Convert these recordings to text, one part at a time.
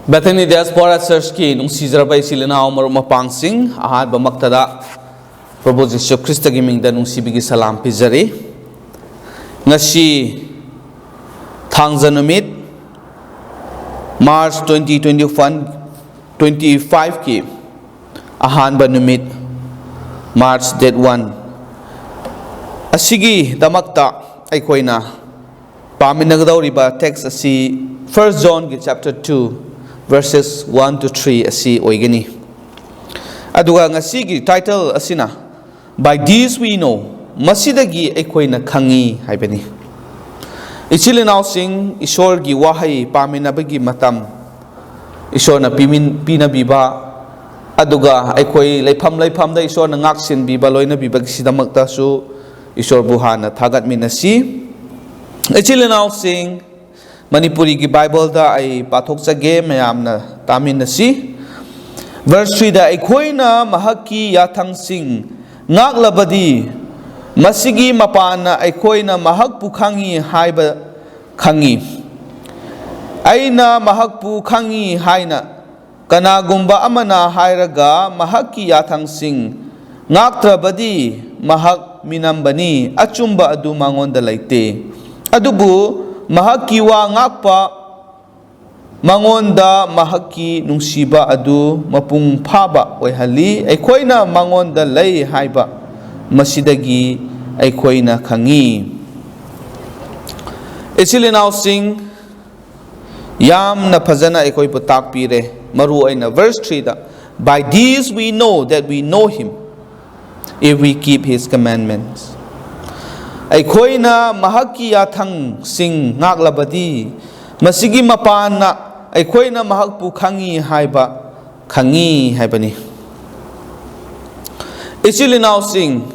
Bethany Diaspora Church ki nung sizarabay sila na umar mapangsing ahad bamaktada Prabhu Jesu Krista gimingda nung sibigi salam pizari ngasi Thangzanumit March 2025 ki ahan ba numit March date 1 asigi damakta Eikhoina paminagdaw text asi 1 John ki chapter 2 verses 1 to 3 asi oigani aduga ngasigi title asina by this we know Masidage Eikhoina Khang'i haibani ichilinaw sing ishor gi wahai paminabagi matam ishor na pinabiba aduga Eikhoi leifam da ishor na ngaksin biba loina bibag sidamakta su ishor buhana thagat minasi ichilinaw sing Manipuri ki Bible da ay pathok sage mayam na tamin na si verse 3 da Eikhoina mahaki yathang sing ngaklabadi masigi mapana Eikhoina mahakpu Khang'i haiba Khang'i aina mahakpu Khang'i haina kanagumba amana hairaga mahaki yathang sing ngaktrabadi mahak minambani achumba adu mangonda laite adubu mahaki wa ngakpa mangonda mahaki nungsiba adu mapung phaba oihali Eikhoina mangonda lay haiba Masidage Eikhoina Khang'i isilinaw sing yam na phajana Eikoi putak pire maru aina verse 3 da by these we know that we know him if we keep his commandments Eikhoina mahaki yathang sing ngaklabadi masigi mapana Eikhoina mahakpu Khang'i haiba Khang'i haibani ichilinaw sing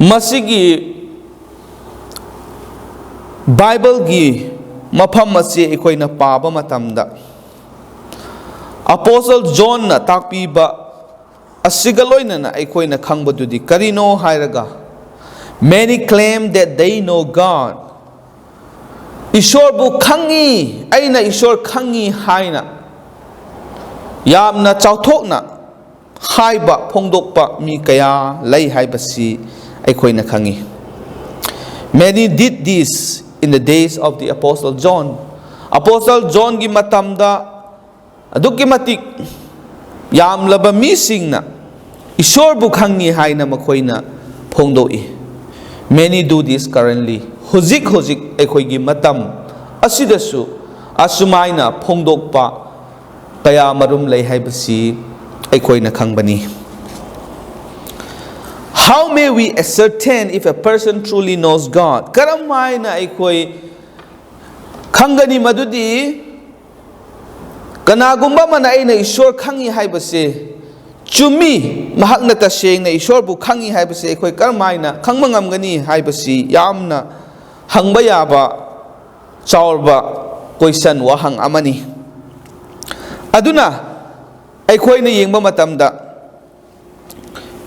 masigi Bible gi mafam asi Eikhoina paba matamda Apostle John na takpiba asigaloina na Eikhoina khangbadudi karino hairaga many claim that they know God. Ishor bu Khang'i, aina Ishor Khang'i haina. Yamna chauthokna haiba phongdokpa mi kaya lay haiba si Eikhoina Khang'i. Many did this in the days of the Apostle John. Apostle John gi matamda adukki matik yam laba mi singna Ishor bu Khang'i haina makhoina phongdoi. Many do this currently. Huzik Eikhoigi matam asidasu asumaina phongdokpa kaya marum lay haibasi Eikhoina khangbani. How may we ascertain if a person truly knows God? Karamaina Eikhoi khangani madudi kanagumba man aina Ishor Khang'i haibase Chumi mahak na taseng na Ishor bu Khang'i haibasi Eikoi karmaina khangmangamgani haibasi yamna hangbayaba chaurba question wahang amani aduna Eikhoina yengba matamda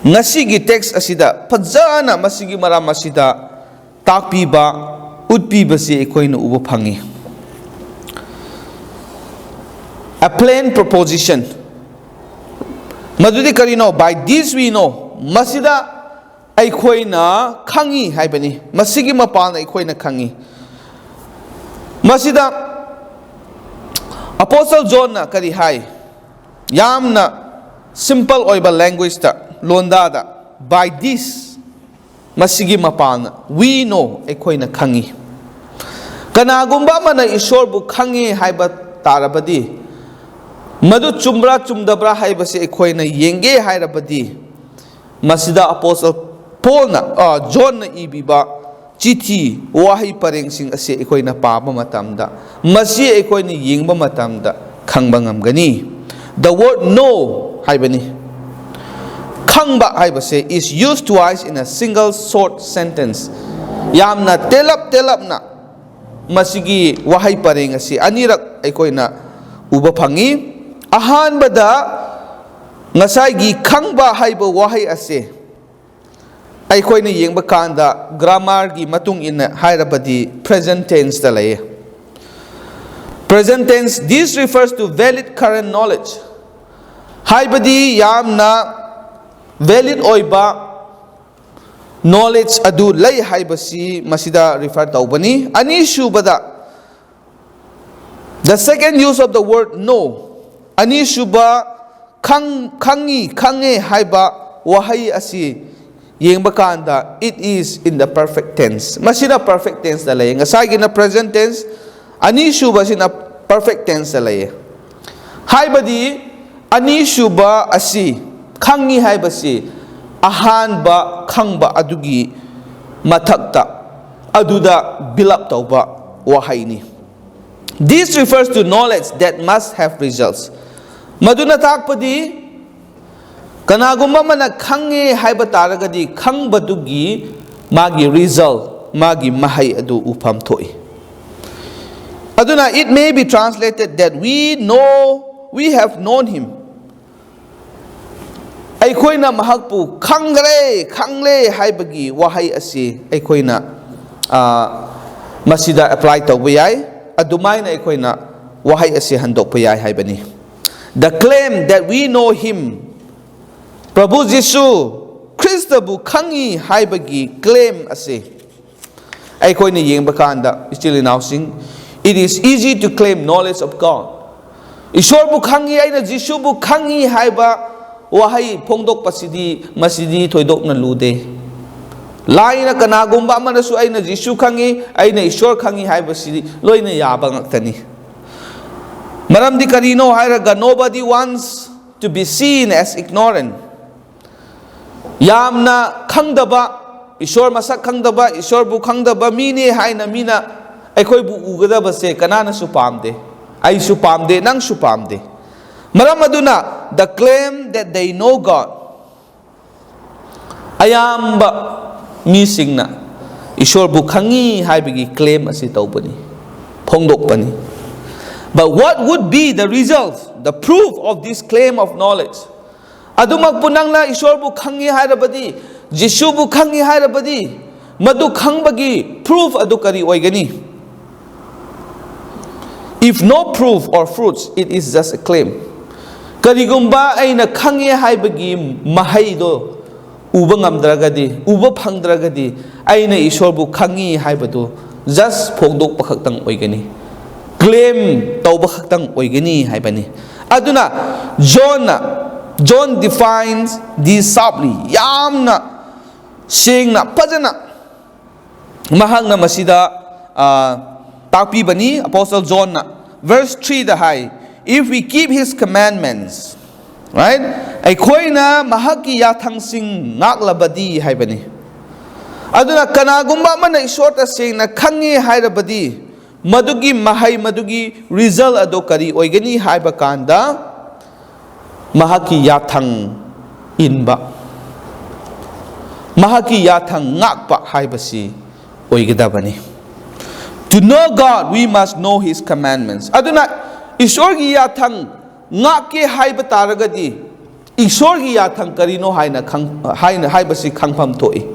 ngasigi text asida phajana masigi maram asida takpiba utpiba si Eikhoina uba phangi a plain proposition madudi karino by this we know masida Eikhoina Khang'i haibani masigi mapana Eikhoina Khang'i masida Apostle John na kari hai yamna simple oiba language ta londa da by this masigi mapana we know Eikhoina Khang'i kanagumba mana Ishor bu Khang'i haiba tarabadi Madu chumbra chumdabra haibasi Eikhoina yenge hairabadi masida Apostle Paul na John na ibiba chithi wahi pareng sing ase Eikhoina paba matamda masi Eikhoina yengba matamda khangba ngamgani the word know haibani khangba haibase is used twice in a single short sentence yamna telap na masigi wahi pareng ase anirak Eikhoina uba phangi ahan bada ngasai gi khangba haiba wahai ase Eikhoina yengba kanda grammar gi matung in hairabadi present tense da lay Present tense, this refers to valid current knowledge. Haibadi yamna valid oiba knowledge adu lay haibasi masida refer taubani. Ani shubada, the second use of the word know. Ani shuba khang'i khang'e haiba wahai asi yengba kanda, it is in the perfect tense. Masina perfect tense da lay. Ngasay na present tense, ani shuba sina perfect tense da lay. Haibadi ani shuba asi khang'i haibasi ahanba khangba adugi mathakta aduda bilap tauba wahai ni. This refers to knowledge that must have results. Maduna takpadi kanagumba mana khang'e haiba taragadi khangbadugi magi result magi mahai adu upam thoi. Aduna, it may be translated that we have known him. Eikhoina mahakpu khangle haibagi wahai asi eikhoina masida apply tauba yai. Adumaina eikhoina wahai asi handokpa yai haibani. The claim that we know him, Prabhu Jisu Christabu khang'i haibagi claim asi eikhoina yengba kanda still in housing, it is easy to claim knowledge of God. Ishorbu khang'i aina Jisubu khang'i haiba wahai phongdok pasidi masidi thoidok na lude. Laina kanagumba manasu aina Jisu khang'i aina Ishor khang'i haibasidi loina yaba ngaktani. Maramdi karino hairaga nobody wants to be seen as ignorant. Yamna khangdaba Ishor masak khangdaba Ishor bu khangdaba mine haina mina eikoi bu ugadaba se kanana su pamde ai su pamde nang su pamde. Maram aduna, the claim that they know God ayamba missing na Ishor bu khang'i haibagi claim asi taubani phongdok pani. But what would be the result, the proof of this claim of knowledge? Adumag punang na Ishor bu khang'i hairabadi Jisu bu khang'i hairabadi madu khangbagi proof adu kari oigani. If no proof or fruits, it is just a claim. Karigumba aina khang'i haibagi mahai do uba ngamdragadi uba phangdragadi aina Ishor bu khang'i haibadu just phongdok pakhaktang oigani, claim tauba khaktang oigani haibani. Aduna John defines this sharply yamna sengna pajana mahangna masida takpi bani Apostle John na verse 3 the high, if we keep his commandments, right? Eikhoina mahaki yathang sing ngaklabadi haibani. Aduna kanagumba mana Ishor ta sengna khang'i hairabadi madugi mahai madugi result ado kari oigani haiba kanda mahaki yathang inba mahaki yathang ngakpa haibasi oigadabani. To know God, we must know his commandments. Aduna Ishor gi yathang ngake haiba taragadi Ishor gi yathang karino haina haibasi khangpham thoi.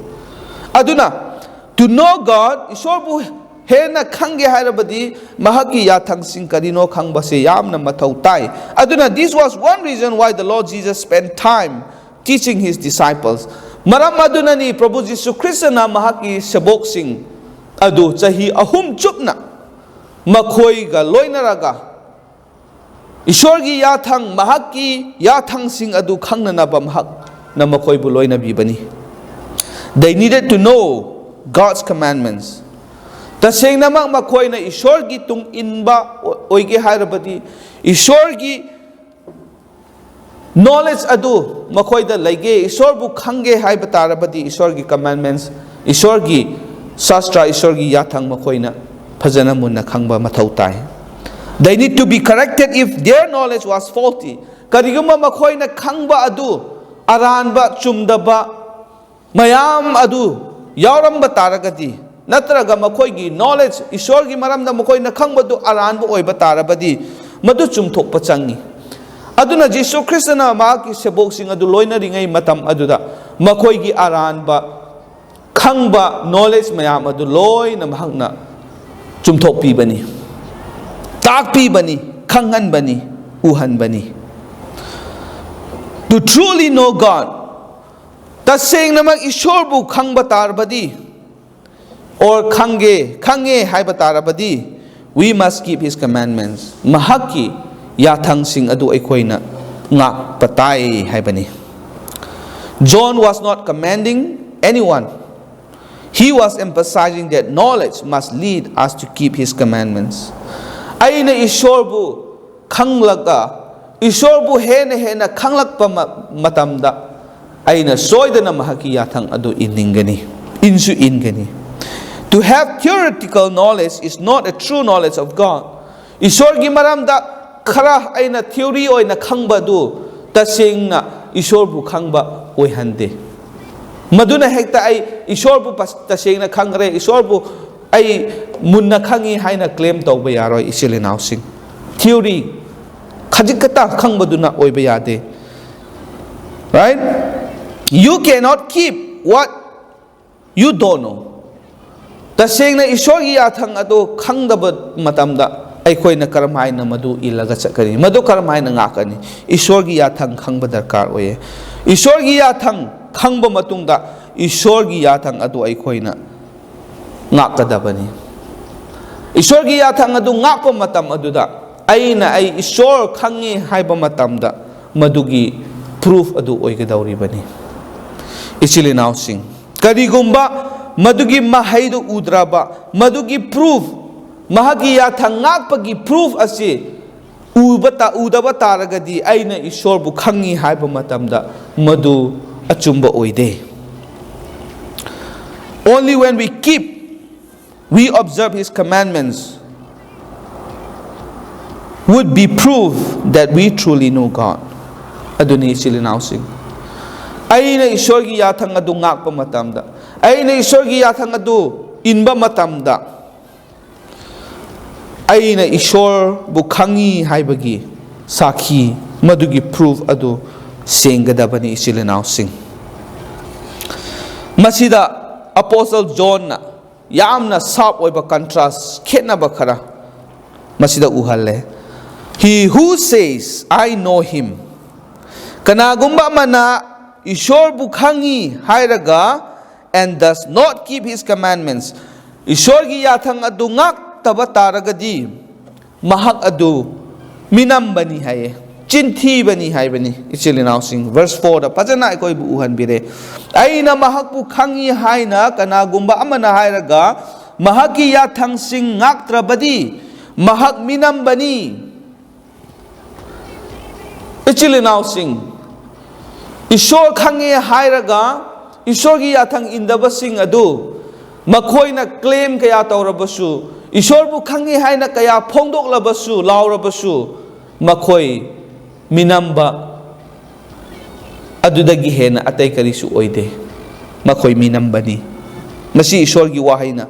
Aduna to know God, Ishor bu hena khangge hairabadi mahaki yathang sing karino khangbase yamna mathau tai. Aduna this was one reason why the Lord Jesus spent time teaching his disciples. Maram aduna ni Prabhu Jisu Krishna na mahaki sabok sing adu chahi ahum chupna makhoi ga loinaraga Ishor gi yathang mahaki yathang sing adu khangnana ba mahak na makhoi bu loina bibani. They needed to know God's commandments. Taseng namang makhoi na Ishor gi tung inba oige hairabadi Ishor gi knowledge adu makhoi da laige Ishor bu khangge haiba tarabadi Ishor gi commandments Ishor gi Sastra Ishor gi yathang makhoina phajana munna khangba mathau tai. They need to be corrected if their knowledge was faulty. Kariguma makhoina khangba adu aranba chumdaba mayam adu yauramba taragadi natraga makhoigi knowledge Ishor gi maramda makhoina khangbadu aranba oiba tarabadi madu chumthokpa changi. Aduna Jisu Krishna maki sebok sing adu loina ringai matam aduda makhoigi aranba khangba knowledge mayam adu loina mahangna chumthok pibani. Takpi bani, khangan bani, uhan bani. To truly know God, taseng namang Ishor bu khang batar badi, or khangge hai batar badi, we must keep His commandments. Mahaki yathang sing adu Eikhoina ngak patay hai bani. John was not commanding anyone. He was emphasizing that knowledge must lead us to keep His commandments. Aina Ishor bu khanglaga, Ishor bu hena khanglak pa matamda, aina soidana mahaki yathang adu iningani, insu ingani. To have theoretical knowledge is not a true knowledge of God. Ishor gi maramda khara aina theory oina khangba du tasengna Ishor bu khangba oihande. Maduna hekta ai Ishor bu tasengna khangre, Ishor bu ai munna khangi haina claim tawba yaroi isile naw sing. Theory khajikata khangbaduna oiba yade. Right? You cannot keep what you don't know. Tasengna Ishor gi yathang ado khangdaba matamda Eikhoina karamhaina madu ilaga chakani, madu karamhaina ngakani. Ishor gi yathang khangba darkar oye. Ishor gi yathang khangba matungda Ishor gi yathang ado Eikhoina ngakadabani. Ishor gi yathang ado ngakpa matam aduda aina ai Ishor khangi haiba matamda madugi proof adu oigadawribani. Ichili naw sing karigumba madugi mahaidu udraba madugi proof mahagi yathang ngakpagi proof asi udaba taragadi aina Ishor bu khangi haiba matamda madu achumba oide. Only when we observe His commandments would be proof that we truly know God. Aduni sili naw sing aina Ishor gi yathang adu ngakpa matamda, aina Ishor gi yathang adu inba matamda, aina Ishor bu khangi haibagi sakhi madugi proof adu senggadabani isile naw sing. Masida Apostle John na yamna sharp oiba contrast khetnaba khara masida uhalle. He who says I know Him, kanagumba mana Ishor bu khangi hairaga and does not keep His commandments, Ishor gi yathang adu ngak taba taragadi mahak adu minam bani haye, chinthi bani hai bani. Ichili naw sing verse 4 da pajana ekoi bu uhan bire. Aina mahak bu khangi haina kanagumba amana hairaga mahaki yathang sing ngak trabadi mahak minam bani. Ichili naw sing Ishor khangi hairaga Ishor gi yathang indaba sing adu makhoina claim kaya tawrabasu, Ishor bu khangi haina kaya phongdok labasu laurabasu, makhoi minamba adudagi hena atay karisu oide, makhoi minambani. Masi Ishor gi wahaina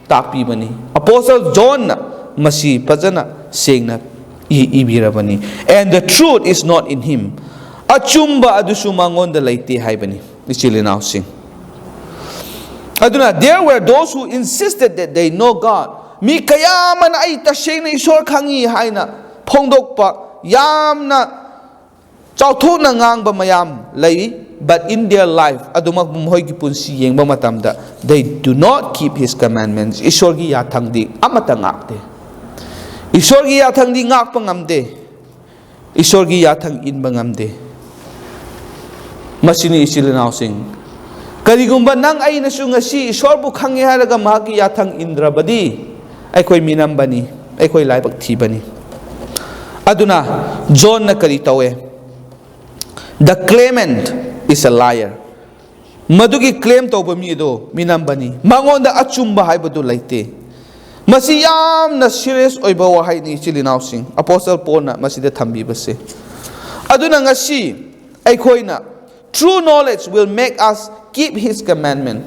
takpi bani. Apostle John na masi pajana sengna ibirabani. And the truth is not in him. Achumba adusu mangonda laite haibani. Ichili naw sing. Aduna, there were those who insisted that they know God. Mi kaya man ay taseng na Ishor khangi haina phongdokpa yamna chauthok na ngangba mayam lay, but in their life adumak bumhoy gi punsi yengba matamda they do not keep His commandments. Ishor gi yathang di amata ngakde, Ishor gi yathang di ngakpa ngamde, Ishor gi yathang inba ngamde. Masini isili naw sing karigumba nang ay nasu ngasi Ishor bu khangi haraga mahaki yathang indrabadi Eikoi minam bani, Eikoi laibak thi bani. Aduna John na kari tawe, the claimant is a liar. Madugi claim tawba mi do minam bani mangonda achumba haibadu laite. Masi yamna serious oiba wahay ni ichili naw sing Apostle Paul na masida thambi base. Aduna ngasi Eikhoina true knowledge will make us keep His commandment.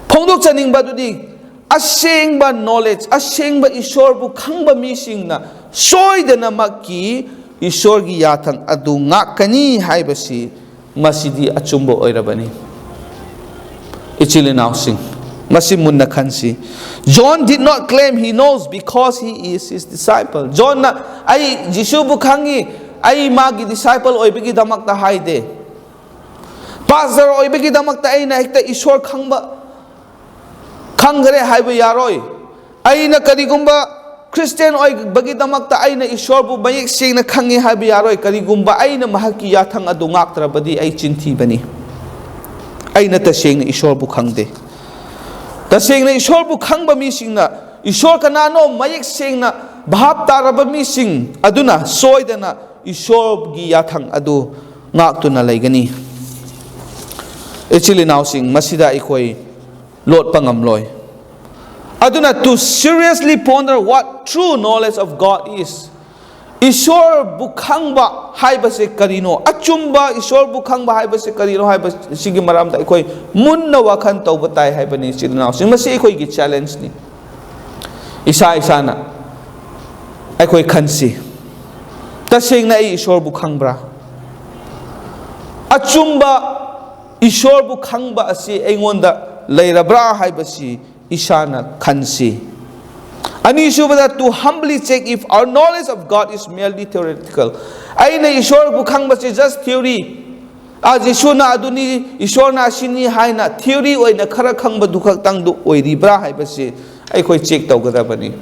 Phongdok chaning badudi asengba knowledge, asengba Ishor bu khangba mi singna soidana makki Ishor gi yathang adu ngakani haibasi masidi achumba oirabani. Ichili naw sing Masi munna khansi. John did not claim he knows because he is his disciple. John na ay Jisu bu khang'i ay magi disciple oibigi damak ta haide. Pastor oibigi damak ta ay na hekta Ishwar khangba khangre haiba yaroi. Ay na karigumba Christian oibigi damak ta ay na Ishwar bu mayek sing na khang'i haiba yaroi. Karigumba ay na mahaki yathang adu ngaktra badi ay chinti bani. Ay na tasing na Ishwar bu khangde. Tasing na Ishwar bu khangba mi sing na Ishwar kanano mayek sing na bahap taraba mi sing aduna soy dana Ishwar gi yathang adu ngak tu na laigani. Actually now sing masida ikoi lot pangam loy. Aduna to seriously ponder what true knowledge of God is. Ishwar bu khangba haiba se karino achumba Ishwar bu khangba haiba se karino haiba sigi maram da ikoi munna wakhan tawba tai haiba ni chilna sing masi ikoi gi challenge ni isa na ikoi khansi tasing na Ishwar bu khangbra achumba Ishwar bu khangba asi engonda leirabra haiba si isana khansi. Ani shubada to humbly check if our knowledge of God is merely theoretical. Aina Ishwar bu khangba is just theory. Jisu na aduni Ishwar na shini haina theory oina khara khangba dukhak tang du oiribra haiba se ai khoi check tawgadabani.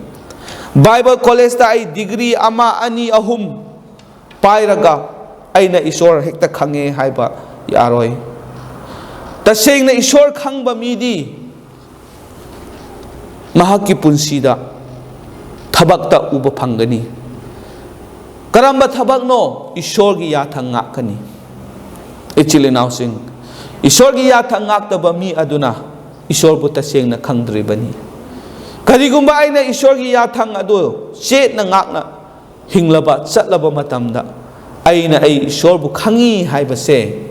Bible college ta ai degree ama ani ahum pairaga aina Ishwar hekta khange haiba yaroi. Taseng na Ishwar khangba midi mahaki punsida thabakta uba phangani. Karamba thabak no Ishwar gi yathang ngakani. Actually now sing Ishwar gi yathang ngaktaba mi aduna Ishwar bu taseng na khangdribani. Karigumba aina Ishwar gi yathang adu chet na ngakna hinglaba chatlaba matamda aina ai Ishwar bu khang'i haiba se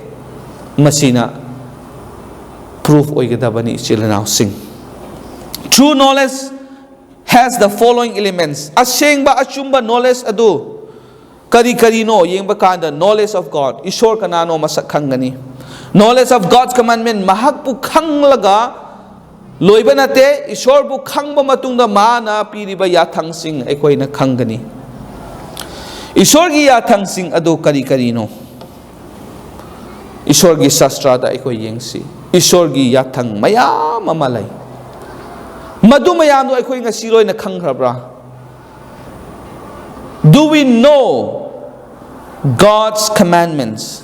masina proof oigadabani. Actually now sing true knowledge has the following elements. Aseng ba achumba knowledge adu kari no yeng ba kanda knowledge of God Ishwar kanano masak khangani. Knowledge of God's commandment mahak bu khanglaga loiba nate Ishwar bu khangba matungda mana piriba yathang sing Eikhoina khangani. Ishwar gi yathang sing adu kari no Ishwar gi sastra da Eikoi yengsi Ishwar gi yathang mayam amalai. Madu mayam do Eikoi ngasi loi na khanghrabra. Do we know God's commandments?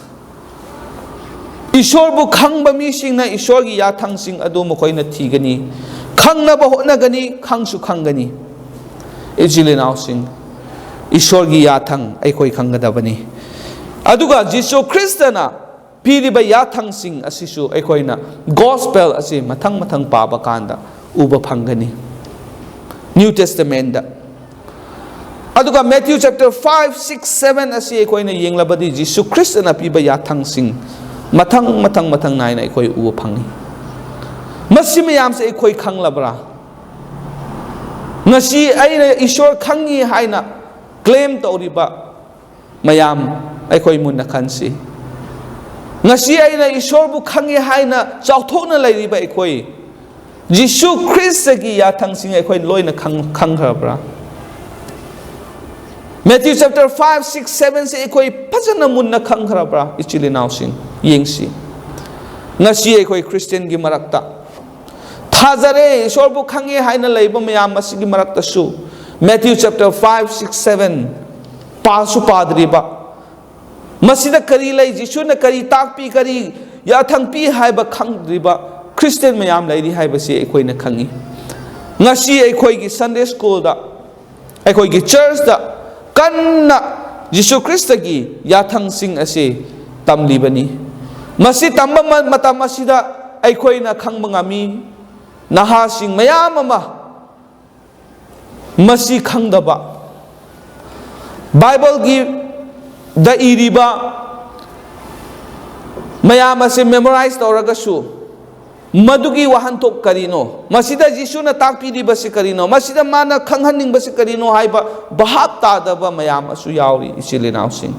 Ishwar bu khangba mi sing na Ishwar gi yathang sing adu mokoi na thigani. Khangna ba hotna gani khangsu khangani. Ejile now sing Ishwar gi yathang Eikoi khanggadabani. Aduga Jisu Kristana piriba yathang sing asisu Eikhoina gospel asi mathang paba kanda uba phangani. New Testament da aduga Matthew chapter 5, 6, 7 asi Eikhoina yenglabadi Jisu Christ na piba yathang sing mathang naina Eikoi uba phangi. Masi mayam se Eikoi khanglabra. Ngasi aina Ishwar khang'i haina claim tawriba mayam Eikoi munna khansi. Ngasi aina Ishwar bu khang'i haina chawthokna lairiba Eikoi Jisu Christ gi yathang sing Eikoi loina khanghrabra. Matthew chapter 5, 6, 7 se Eikoi phajana munna khanghrabra. Ichili now sing yengsi ngasi Eikoi Christian gi marakta thajare Ishwar bu khang'i haina leiba mayam masigi marakta su Matthew chapter 5, 6, 7 pasu padriba masida kari lai Jisu na kari takpi kari yathang pi haiba khangdriba Christian mayam lairi haiba si Eikhoina khangi. Ngasi Eikoi gi Sunday school da Eikoi gi church da kanna Jisu Christ gi yathang sing ase tamlibani. Masi tamba matam masida Eikhoina khangba ngami naha sing mayam ama masi khangdaba Bible gi da iriba mayam ase memorize tawraga su madugi wahantok karino masida Jisu na takpiriba si karino masida mana khanghaningba si karino haiba bahap tadaba mayam asu yauri isili now sing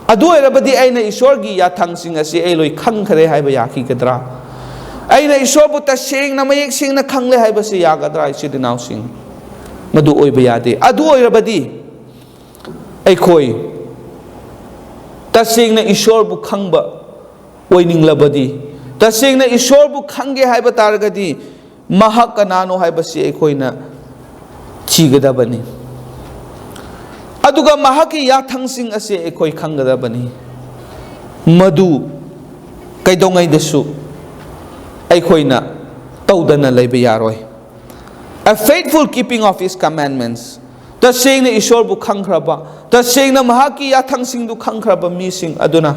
adu erabadi aina Ishwar gi yathang sing asi eloi khangkhare haiba yaki kadra ꯑꯩꯅ ꯏꯁꯣꯔꯕꯨ ꯇꯁꯦꯡꯅ ꯃꯌꯦꯛ ꯁꯦꯡꯅ ꯈꯪꯂꯦ ꯍꯥꯏꯕꯁꯤ ꯌꯥꯒꯗ꯭ꯔꯥ ꯏꯆꯤꯜ ꯏꯅꯥꯎꯁꯤꯡ? ꯃꯗꯨ ꯑꯣꯏꯕ ꯌꯥꯗꯦ. ꯑꯗꯨ ꯑꯣꯏꯔꯕꯗꯤ ꯑꯩꯈꯣꯏ ꯇꯁꯦꯡꯅ ꯏꯁꯣꯔꯕꯨ ꯈꯪꯕ ꯑꯣꯏꯅꯤꯡꯂꯕꯗꯤ, ꯇꯁꯦꯡꯅ ꯏꯁꯣꯔꯕꯨ ꯈꯪꯒꯦ ꯍꯥꯏꯕ ꯇꯥꯔꯒꯗꯤ ꯃꯍꯥꯛ ꯀꯅꯥꯅꯣ ꯍꯥꯏꯕꯁꯤ ꯑꯩꯈꯣꯏꯅ ꯊꯤꯒꯗꯕꯅꯤ. ꯑꯗꯨꯒ ꯃꯍꯥꯛꯀꯤ ꯌꯥꯊꯪꯁꯤꯡ ꯑꯁꯤ ꯑꯩꯈꯣꯏ ꯈꯪꯒꯗꯕꯅꯤ. ꯃꯗꯨ ꯀꯩꯗꯧꯉꯩꯗꯁꯨ ꯑꯩꯈꯣꯏꯅ ꯇꯧꯗꯅ ꯂꯩꯕ ꯌꯥꯔꯣꯏ. A faithful keeping of His commandments. Tashengna Ishorbu khangkraba, tashengna mahaki yathangsindu khangkraba mising aduna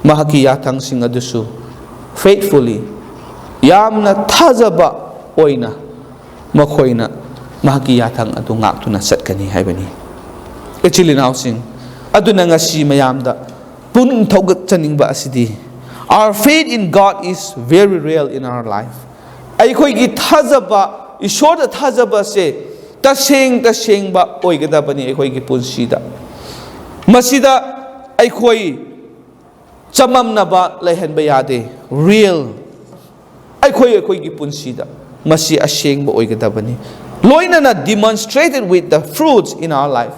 mahaki yathangsing adusu faithfully yamna thajaba oina makhoina mahaki yathang adu ngaktuna satkani haibani. Ichil inausing aduna ngasi mayamda puning thogat chaningba asidi. Our faith in God is very real in our life. Aikhoigi thajaba Ishorda thajaba se taseng ba oigadabani aikhoigi punsida. Masida aikhoi chamamnaba laihanba yade. Real aikhoigi punsida masi aseng ba oigadabani. Loinana demonstrated with the fruits in our life.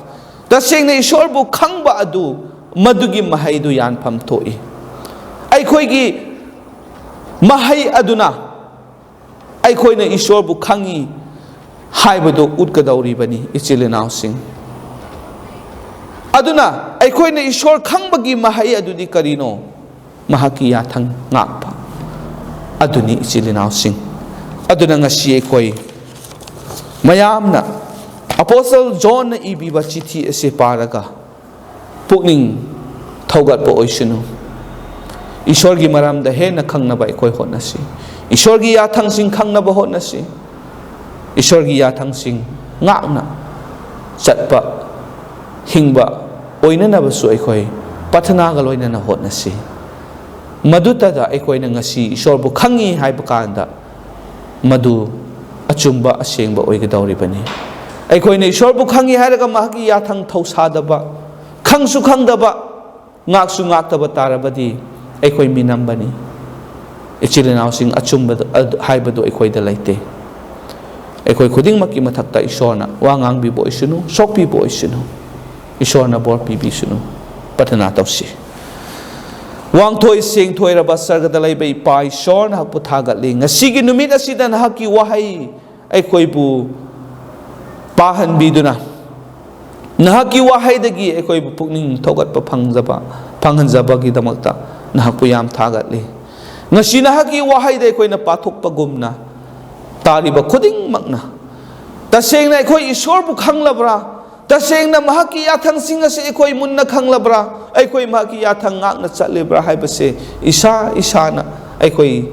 Tasengna Ishorbu khangba adu madugi mahaidu yanpham thoi. Aikhoigi mahai aduna Eikhoina Ishorbu Khang'i haibado utkadauribani ichil inausing. Aduna Eikhoina Ishor Khangbagi mahai adudi karino mahaki yathang ngakpa aduni ichil inausing. Aduna ngasi Eikoi mayamna Apostle John na ibiba chithi ase paraga pukning thogatpa oisinu. Ishorgi maramda hena khangnaba Eikoi hotnasi. Ishorgi yathangsing khangnaba hotnasi. Ishorgi yathangsing ngakna chatpa hingba oinanabasu Eikoi pathanaga loinana hotnasi. Madutada Eikoina ngasi Ishorbu Khang'i haiba kanda madu achumba asengba oigadauribani. Eikoina Ishorbu Khang'i hairaga mahaki yathang thausadaba khangsu khangdaba ngaksu ngaktaba tarabadi Eikoi minambani. Ichil inausing achumba haibado Eikoida laite. Eikoi khudingmaki mathakta Ishorna wa ngangbibo oisinu, sokpibo oisinu. Ishorna bor pibisinu. Pathana tausi. Wangthoi sengthoi raba sargada laiba ipa Ishorna hakpu thagatli. Ngasigi numit asida nahaki wahai Eikoibu pahanbiduna. Nahaki wahaidagi Eikoibu pukning thogatpa phanghanjabagi damakta nahakpu yam thagatli. Ngasi nahaki wahaida Eikoina pathokpagumna tariba khudingmakna tasengna Eikoi Ishorbu khanglabra, tasengna mahaki yathangsing ase Eikoi munna khanglabra, Eikoi mahaki yathang ngakna chatlibra haibase isana Eikoi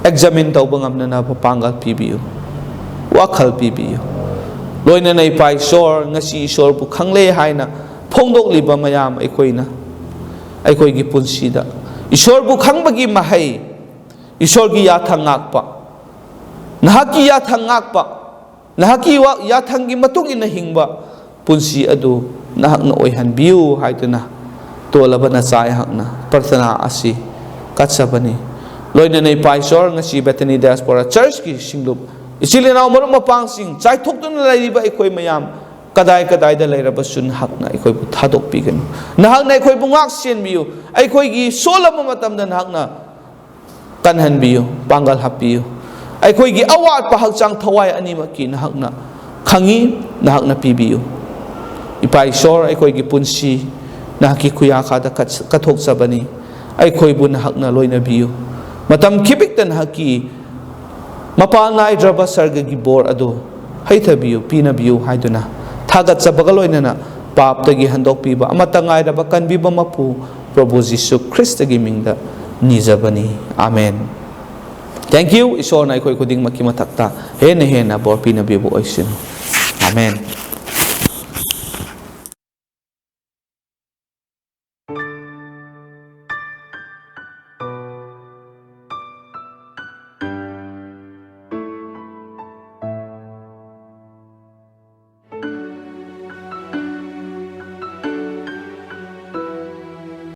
examine tauba ngamna papangal pibiyu, wakhal pibiyu. Loinana ipa Ishor ngasi Ishorbu khangle haina phongdokliba mayam Eikoina Eikoigi punsida Ishorbu khangbagi mahai Ishorgi yathang ngakpa nahaki yathang ngakpa nahaki yathangi matung ina hingba punsi adu nahakna oihanbiu haiduna tolabana chai hakna prathana asi katsabani. Loinana ipa Ishor ngasi Bethany Diaspora Church ki singlup ichil inaw marum mapangsing chai thoktuna lairiba Eikoi mayam kadai da lairabasu nahakna Eikoibu thadokpiganu. Nahakna Eikoibu ngak senbiu, Eikoigi solama matamda nahakna kanhanbiu, pangal hapiu. Eikoigi awat pahagchang thawai animaki nahakna Khang'i nahakna pibiu. Ipa Ishor Eikoigi punsi nahaki kuyakada kathoksabani. Eikoibu nahakna loinabiu. Matam kibikta nahaki mapal naidraba sargagi bor adu haithabiu pinabiu haiduna thagat sabagaloinana paptagi handokpiba amata ngairaba kanbiba mapu Prabhu Jisu Kristagi mingda nijabani. Amen. Thank you. Ishor na Eikoi khudingmaki mathakta hena bor pinabibu oisinu. Amen.